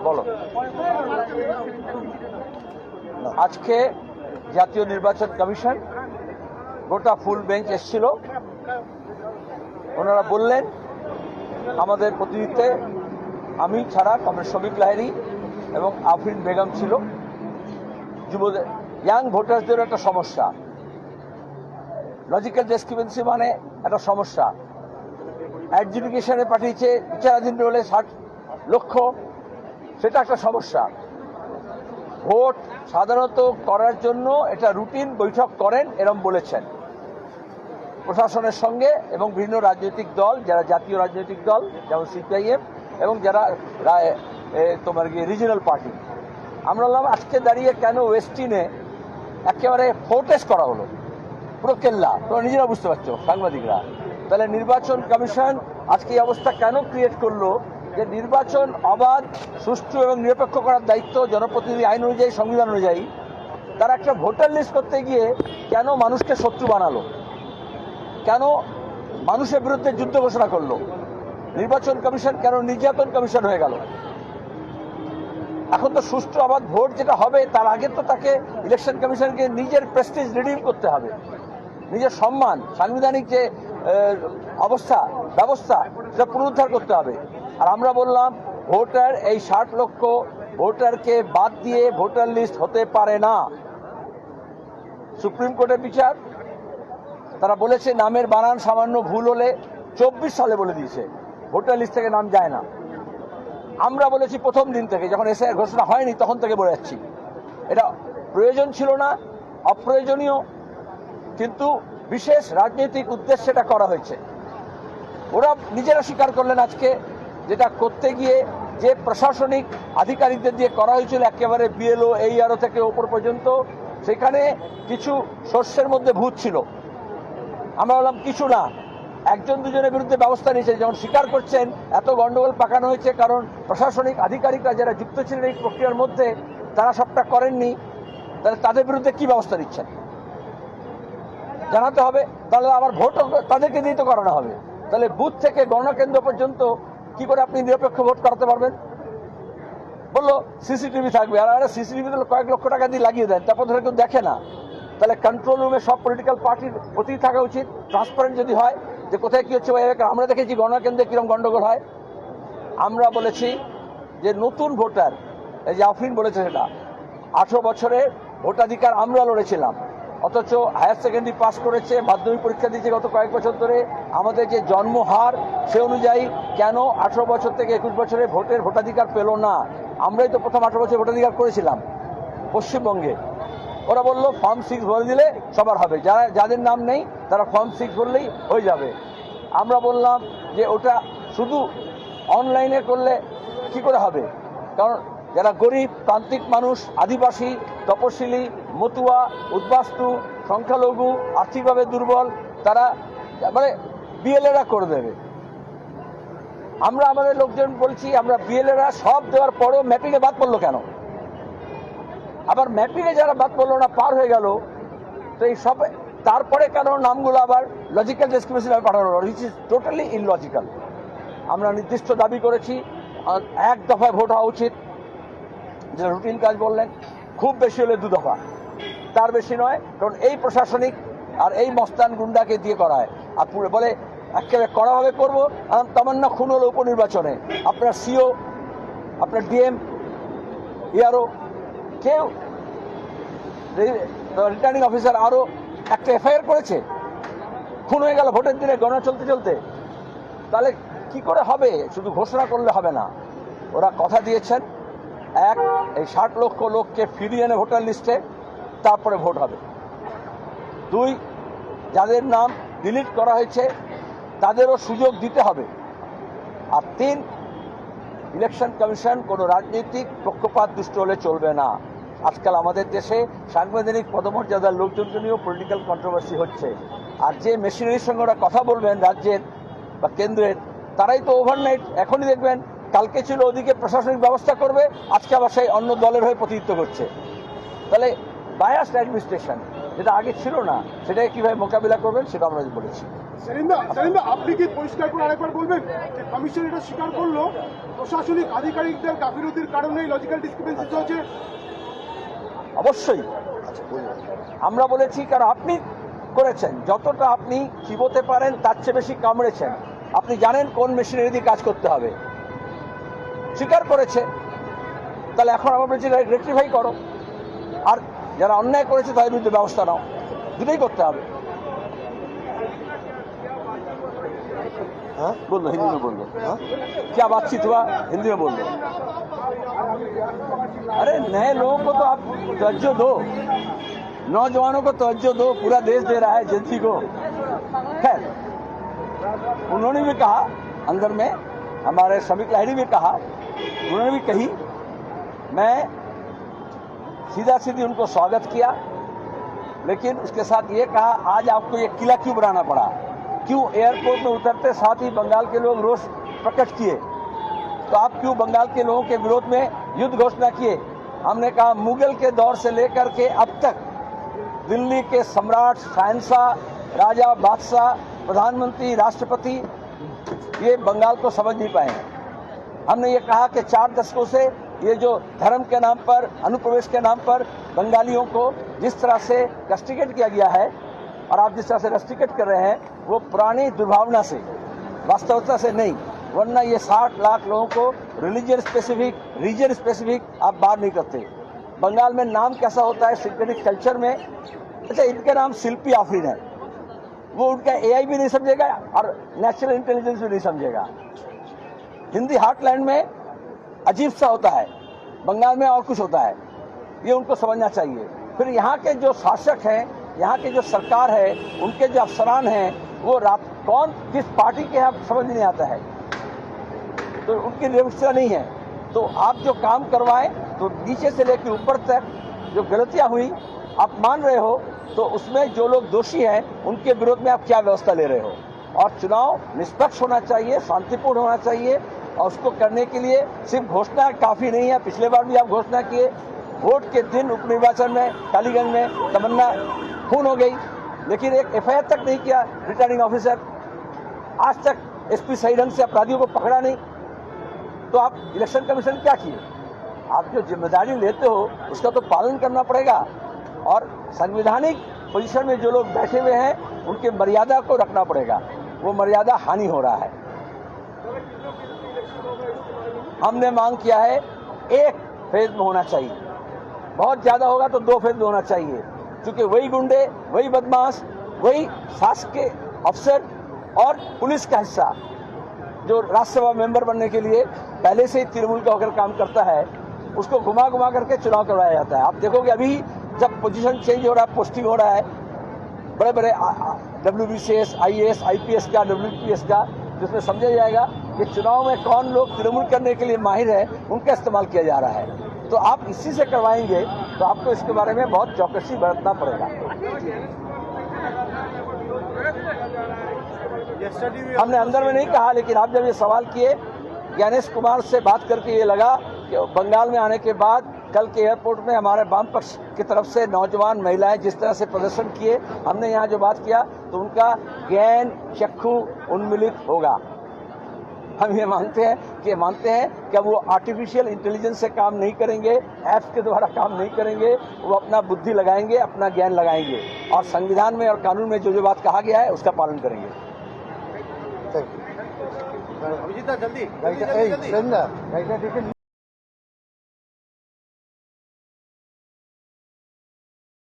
বলো। আজকে জাতীয় নির্বাচন কমিশন গোটা ফুল বেঞ্চ এসেছিল। ওনারা বললেন আমাদের প্রতিনিধিত্বে আমি ছাড়া কমরেড শফিক লাহিড়ী এবং আফরিন বেগম ছিল। যুবদের ইয়াং ভোটারসদের একটা সমস্যা, লজিক্যাল ডিসক্রিপেন্সি মানে একটা সমস্যা। অ্যাডজুডিকেশনে পাঠিয়েছে বিচারাধীন রোলে 60 লক্ষ, সেটা একটা সমস্যা। ভোট সাধারণত করার জন্য এটা রুটিন বৈঠক করেন এরম বলেছেন প্রশাসনের সঙ্গে এবং বিভিন্ন রাজনৈতিক দল, যারা জাতীয় রাজনৈতিক দল যেমন সিপিআইএম এবং যারা তোমার গিয়ে রিজিনাল পার্টি। আমরা বললাম আজকে দাঁড়িয়ে কেন ওয়েস্টিনে একেবারে ফোর্টেস করা হলো, পুরো কেল্লা, তোমরা নিজেরা বুঝতে পারছো সাংবাদিকরা। তাহলে নির্বাচন কমিশন আজকে এই অবস্থা কেন ক্রিয়েট করলো যে নির্বাচন অবাধ, সুষ্ঠু এবং নিরপেক্ষ করার দায়িত্ব জনপ্রতিনিধি আইন অনুযায়ী, সংবিধান অনুযায়ী। তারা একটা ভোটার লিস্ট করতে গিয়ে কেন মানুষকে শত্রু বানালো, কেন মানুষের বিরুদ্ধে যুদ্ধ ঘোষণা করলো? নির্বাচন কমিশন কেন নির্যাতন কমিশন হয়ে গেল? এখন তো সুষ্ঠু অবাধ ভোট যেটা হবে তার আগে তো তাকে ইলেকশন কমিশনকে নিজের প্রেস্টিজ রিডিম করতে হবে, নিজের সম্মান, সাংবিধানিক যে অবস্থা ব্যবস্থা সেটা পুনরুদ্ধার করতে হবে। আর আমরা বললাম ভোটার এই 60 লক্ষ ভোটারকে বাদ দিয়ে ভোটার লিস্ট হতে পারে না। সুপ্রিম কোর্টের বিচার, তারা বলেছে নামের বানান সামান্য ভুল হলে 24 সালে বলে দিয়েছে ভোটার লিস্ট থেকে নাম যায় না। আমরা বলেছি প্রথম দিন থেকে, যখন এসআইআর ঘোষণা হয়নি তখন থেকে বলে যাচ্ছি এটা প্রয়োজন ছিল না, অপ্রয়োজনীয়, কিন্তু বিশেষ রাজনৈতিক উদ্দেশ্যে এটা করা হয়েছে। ওরা নিজেরা স্বীকার করলেন আজকে যেটা করতে গিয়ে যে প্রশাসনিক আধিকারিকদের দিয়ে করা হয়েছিল একেবারে বিএলও ARO থেকে ওপর পর্যন্ত, সেখানে কিছু শস্যের মধ্যে ভূত ছিল। আমরা বললাম কিছু না, একজন দুজনের বিরুদ্ধে ব্যবস্থা নিয়েছে। যেমন স্বীকার করছেন এত গন্ডগোল পাকানো হয়েছে কারণ প্রশাসনিক আধিকারিকরা যারা যুক্ত ছিলেন এই প্রক্রিয়ার মধ্যে তারা সবটা করেননি, তাহলে তাদের বিরুদ্ধে কি ব্যবস্থা নিচ্ছেন জানাতে হবে। তাহলে আবার ভোট তাদেরকে দিয়ে তো করানো হবে। তাহলে বুথ থেকে গণনা কেন্দ্র পর্যন্ত কি করে আপনি নিরপেক্ষ ভোট করাতে পারবেন? বললো সিসিটিভি থাকবে, আর সিসিটিভি কয়েক লক্ষ টাকা দিয়ে লাগিয়ে দেন, তারপর ধরে কেউ দেখে না। তাহলে কন্ট্রোল রুমে সব পলিটিক্যাল পার্টির প্রতি থাকা উচিত, ট্রান্সপারেন্ট যদি হয় যে কোথায় কি হচ্ছে। আমরা দেখেছি গণনা কেন্দ্রে কিরকম গন্ডগোল হয়। আমরা বলেছি যে নতুন ভোটার, এই যে আফরিন বলেছে সেটা 18 বছরের ভোটাধিকার আমরা লড়েছিলাম, অথচ হায়ার সেকেন্ডারি পাস করেছে, মাধ্যমিক পরীক্ষা দিয়েছে গত কয়েক বছর ধরে। আমাদের যে জন্মহার সে অনুযায়ী কেন 18 বছর থেকে 21 বছরে ভোটাধিকার পেল না? আমরাই তো প্রথম 18 বছর ভোটাধিকার করেছিলাম পশ্চিমবঙ্গে। ওরা বললো ফর্ম 6 ভরে দিলে সবার হবে, যাদের নাম নেই তারা ফর্ম 6 ভরলেই হয়ে যাবে। আমরা বললাম যে ওটা শুধু অনলাইনে করলে কি করে হবে? কারণ যারা গরিব প্রান্তিক মানুষ, আদিবাসী, তপশিলি, মতুয়া, উদ্বাস্তু, সংখ্যালঘু, আর্থিকভাবে দুর্বল, তারা মানে বিএলএরা করে দেবে। আমরা আমাদের লোকজন বলছি আমরা বিএলএরা সব দেওয়ার পরেও ম্যাপিংয়ে বাদ পড়লো কেন? আবার ম্যাপিংয়ে যারা বাদ পড়লো না, পার হয়ে গেল, তো এই সব তারপরে কেন নামগুলো আবার লজিক্যাল ডিসক্রিমিনেশন পাঠানো হলো, হুইচ ইজ টোটালি ইললজিক্যাল। আমরা নির্দিষ্ট দাবি করেছি এক দফায় ভোট হওয়া উচিত, যে রুটিন কাজ বললেন, খুব বেশি হলে 2 দফা, তার বেশি নয়। কারণ এই প্রশাসনিক আর এই মস্তান গুন্ডাকে দিয়ে করায়। আর বলে একেবারে কড়াভাবে করবো। তামান্না খুন হলো উপনির্বাচনে, আপনার সিও, আপনার ডিএম, ARO, কেউ রিটার্নিং অফিসার আরও একটা FIR করেছে, খুন হয়ে গেল ভোটের দিনে গণনা চলতে চলতে। তাহলে কি করে হবে? শুধু ঘোষণা করলে হবে না। ওরা কথা দিয়েছেন এই 60 লক্ষ লোককে ফিরিয়ে এনে ভোটার লিস্টে, তারপরে ভোট হবে। 2, যাদের নাম ডিলিট করা হয়েছে তাদেরও সুযোগ দিতে হবে। আর 3, ইলেকশন কমিশন কোনো রাজনৈতিক পক্ষপাত দুষ্ট হলে চলবে না। আজকাল আমাদের দেশে সাংবিধানিক পদমর্যাদার লোকজনকে নিয়েও পলিটিক্যাল কন্ট্রোভার্সি হচ্ছে। আর যে মেশিনারির সঙ্গে ওরা কথা বলবেন রাজ্যের বা কেন্দ্রের, তারাই তো ওভারনাইট, এখনই দেখবেন কালকে ছিল ওদিকে প্রশাসনিক ব্যবস্থা করবে, আজকে আবার সেই অন্য দলের হয়ে প্রতিনিধিত্ব করছে। তাহলে বায়াসড অ্যাডমিনিস্ট্রেশন, যেটা আগে ছিল না, সেটাকে কিভাবে মোকাবিলা করবেন সেটা আমরা বলেছি। সেলিম দা, আপনি কি পরিষ্কার করে আরেকবার বলবেন যে কমিশন এটা স্বীকার করলো প্রশাসনিক আধিকারিকদের গাফিলতির কারণেই লজিক্যাল ডিসক্রিপেন্সি হয়েছে? অবশ্যই আমরা বলেছি, কারণ আপনি করেছেন, যতটা আপনি চিবোতে পারেন তার চেয়ে বেশি কামড়েছেন। আপনি জানেন কোন মেশিনারি দিয়ে কাজ করতে হবে, স্বীকার করেছে। তাহলে এখন আমরা বলছি রেক্টিফাই করো, আর যারা অন্যায় করেছে তাদের বিরুদ্ধে ব্যবস্থা নাও, দুটোই করতে হবে। हाँ बोल दो, हिंदी में बोल दो। हाँ क्या बातचीत हुआ, हिंदी में बोल दो। अरे नए लोगों को तो आप तवज्जो दो, नौजवानों को तवज्जो दो, पूरा देश दे रहा है जनती को। खैर, उन्होंने भी कहा, अंदर में हमारे श्रमिक लाहिड़ी भी कहा, उन्होंने भी कही, मैं सीधा सीधी उनको स्वागत किया, लेकिन उसके साथ ये कहा आज आपको ये किला क्यों बनाना पड़ा, क्यों एयरपोर्ट में उतरते साथ ही बंगाल के लोग रोष प्रकट किए, तो आप क्यों बंगाल के लोगों के विरोध में युद्ध घोषणा किए। हमने कहा मुगल के दौर से लेकर के अब तक दिल्ली के सम्राट, शहंशाह, राजा, बादशाह, प्रधानमंत्री, राष्ट्रपति ये बंगाल को समझ नहीं पाए हैं। हमने ये कहा कि 4 दशकों से ये जो धर्म के नाम पर, अनुप्रवेश के नाम पर बंगालियों को जिस तरह से कस्टिकेट किया गया है, और आप जिस तरह से रस्टिकेट कर रहे हैं, वो पुरानी दुर्भावना से, वास्तविकता से नहीं, वरना ये 60 लाख लोगों को रिलीजन स्पेसिफिक, रीजन स्पेसिफिक आप बात नहीं करते। बंगाल में नाम कैसा होता है सिंथेटिक कल्चर में, अच्छा इनके नाम शिल्पी आफरीन है, वो उनका एआई भी नहीं समझेगा और नेचुरल इंटेलिजेंस भी नहीं समझेगा। हिंदी हार्टलैंड में अजीब सा होता है, बंगाल में और कुछ होता है, ये उनको समझना चाहिए। फिर यहाँ के जो शासक हैं, यहाँ के जो सरकार है, उनके जो अफसरान हैं, वो कौन किस पार्टी के हैं समझ नहीं आता है, तो उनकी व्यवस्था नहीं है। तो आप जो काम करवाएं, तो नीचे से लेकर ऊपर तक जो गलतियां हुई आप मान रहे हो, तो उसमें जो लोग दोषी हैं उनके विरोध में आप क्या व्यवस्था ले रहे हो। और चुनाव निष्पक्ष होना चाहिए, शांतिपूर्ण होना चाहिए, और उसको करने के लिए सिर्फ घोषणा काफी नहीं है। पिछले बार भी आप घोषणा किए, वोट के दिन उपनिर्वाचन में कालीगंज में तमन्ना खून हो गई, लेकिन एक एफआईआर तक नहीं किया रिटर्निंग ऑफिसर, आज तक एसपी सही ढंग से अपराधियों को पकड़ा नहीं। तो आप इलेक्शन कमीशन क्या किए, आप जो जिम्मेदारी लेते हो उसका तो पालन करना पड़ेगा, और संवैधानिक पोजीशन में जो लोग बैठे हुए हैं उनके मर्यादा को रखना पड़ेगा, वो मर्यादा हानि हो रहा है। हमने मांग किया है 1 फेज में होना चाहिए, बहुत ज्यादा होगा तो 2 फेज में होना चाहिए, क्योंकि वही गुंडे, वही बदमाश, वही शासकीय अफसर और पुलिस का हिस्सा जो राज्यसभा मेंबर बनने के लिए पहले से ही तृणमूल का होकर काम करता है, उसको घुमा घुमा करके चुनाव करवाया जाता है। आप देखोगे अभी जब पोजीशन चेंज हो रहा है, पोस्टिंग हो रहा है, बड़े बड़े WBCS, IAS, IPS का, WPS का, जिसमें समझा जाएगा कि चुनाव में कौन लोग तृणमूल करने के लिए माहिर है, उनका इस्तेमाल किया जा रहा है। तो आप इसी से करवाएंगे तो आपको इसके बारे में बहुत चौकसी बरतना पड़ेगा। हमने अंदर में नहीं कहा, लेकिन आप जब ये सवाल किए, ज्ञानेश कुमार से बात करके ये लगा कि बंगाल में आने के बाद कल के एयरपोर्ट में हमारे वाम पक्ष की तरफ से नौजवान महिलाएं जिस तरह से प्रदर्शन किए, हमने यहाँ जो बात किया तो उनका ज्ञान चक्षु उन्मिलित होगा। हम ये मानते हैं कि वो आर्टिफिशियल इंटेलिजेंस से काम नहीं करेंगे, ऐप्स के द्वारा काम नहीं करेंगे, वो अपना बुद्धि लगाएंगे, अपना ज्ञान लगाएंगे, और संविधान में और कानून में जो बात कहा गया है उसका पालन करेंगे। अभिजीत जल्दी